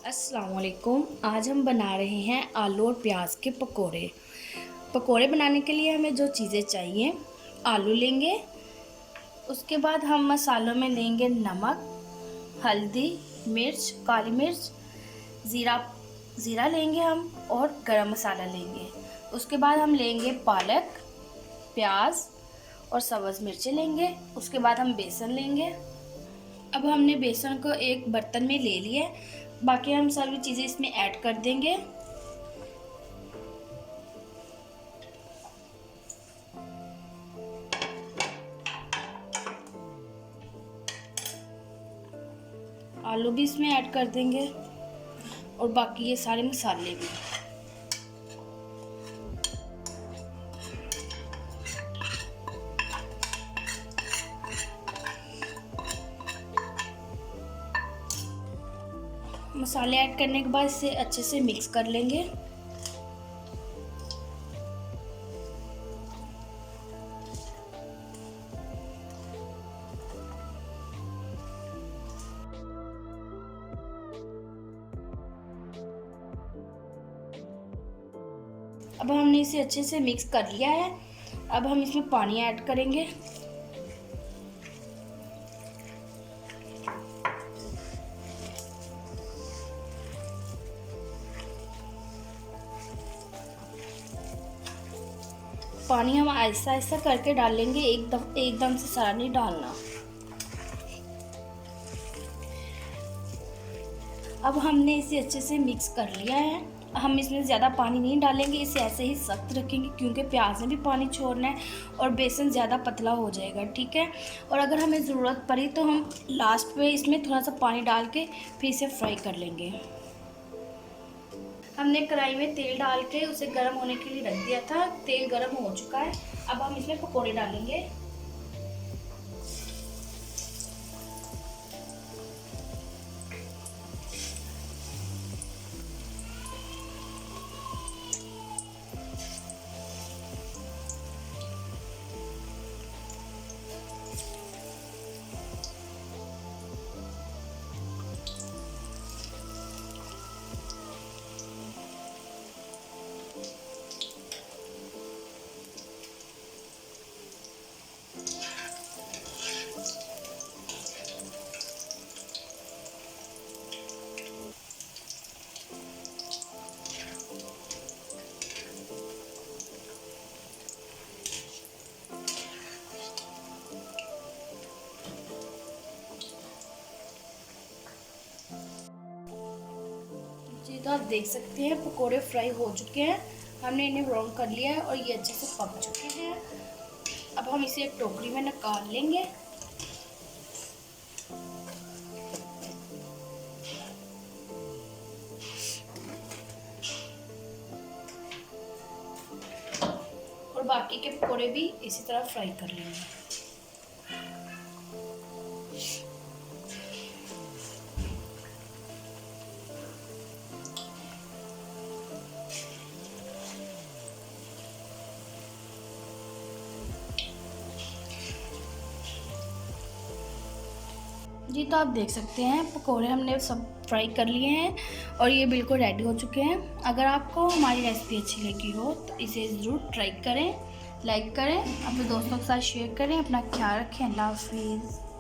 अस्सलाम वालेकुम। आज हम बना रहे हैं आलू और प्याज के पकोड़े। पकोड़े बनाने के लिए हमें जो चीज़ें चाहिए, आलू लेंगे, उसके बाद हम मसालों में लेंगे नमक, हल्दी, मिर्च, काली मिर्च, ज़ीरा लेंगे हम, और गरम मसाला लेंगे। उसके बाद हम लेंगे पालक, प्याज और सब्ज़ मिर्चें लेंगे। उसके बाद हम बेसन लेंगे। अब हमने बेसन को एक बर्तन में ले लिया, बाकी हम सभी चीज़ें इसमें ऐड कर देंगे। आलू भी इसमें ऐड कर देंगे और बाकी ये सारे मसाले भी। मसाले ऐड करने के बाद इसे अच्छे से मिक्स कर लेंगे। अब हमने इसे अच्छे से मिक्स कर लिया है। अब हम इसमें पानी ऐड करेंगे। पानी हम ऐसा ऐसा करके डालेंगे, एकदम से सारा नहीं डालना। अब हमने इसे अच्छे से मिक्स कर लिया है। हम इसमें ज़्यादा पानी नहीं डालेंगे, इसे ऐसे ही सख्त रखेंगे क्योंकि प्याज में भी पानी छोड़ना है और बेसन ज़्यादा पतला हो जाएगा, ठीक है। और अगर हमें ज़रूरत पड़ी तो हम लास्ट पे इसमें थोड़ा सा पानी डाल के फिर इसे फ्राई कर लेंगे। हमने कढ़ाई में तेल डाल के उसे गर्म होने के लिए रख दिया था। तेल गर्म हो चुका है। अब हम इसमें पकौड़े डालेंगे। जी, तो आप देख सकते हैं पकोड़े फ्राई हो चुके हैं। हमने इन्हें ब्राउन कर लिया है और ये अच्छे से पक चुके हैं। अब हम इसे एक टोकरी में निकाल लेंगे। और बाकी के पकोड़े भी इसी तरह फ्राई कर लेंगे। जी, तो आप देख सकते हैं पकोड़े हमने सब फ्राई कर लिए हैं और ये बिल्कुल रेडी हो चुके हैं। अगर आपको हमारी रेसिपी अच्छी लगी हो तो इसे ज़रूर ट्राई करें, लाइक करें, अपने दोस्तों के साथ शेयर करें। अपना ख्याल रखें। अल्लाह हाफिज़।